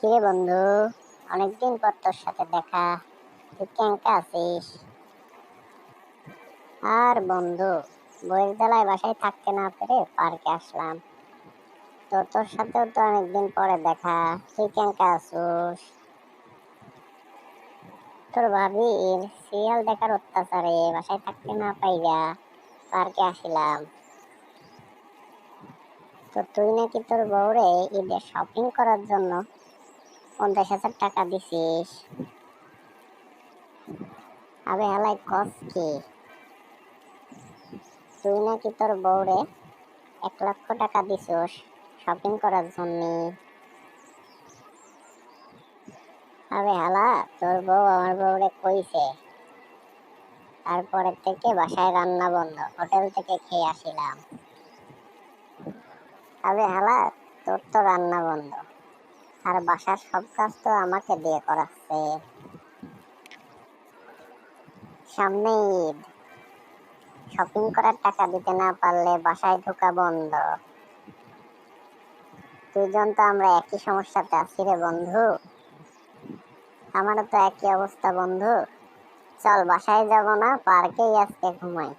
কিরে বন্ধু, অনেকদিন পর তোর সাথে দেখা। তুই কেঙ্কা আছিস? আর বন্ধু, বইয়ের জ্বালায় বাসায় থাকতে না পেরে পার্কে আসলাম। তো তোর সাথেও তো অনেকদিন পরে দেখা। তুই কেঙ্কা আছিস? তোর ভাবির সিরিয়াল দেখার অত্যাচারে বাসায় থাকতে না পাইরা পার্কে আসিলাম। তো তুই নাকি তোর বউরে ঈদে শপিং করার জন্য 50,000 টাকা দিছিস। আবে হালাই কস কি? তুই নাকি তোর বউরে 1,00,000 টাকা দিছোস শপিং করার জন্য। আরে হালা, তোর বউ আমার বউরে কইছে, তারপরে থেকে বাসায় রান্না বন্ধ, হোটেল থেকে খেয়ে আসিলাম। আরে হালা, তোর তো রান্না বন্ধ, আর বাসার সব কাজ তো আমাকে দিয়ে করাচ্ছে। সামনে ঈদ, শপিং করার টাকা দিতে না পারলে বাসায় ঢোকা বন্ধ। দুইজন তো আমরা একই সমস্যাতে আছি রে বন্ধু। আমারও তো একই অবস্থা বন্ধু। চল বাসায় যাব না, পার্কেই আজকে ঘুমাই।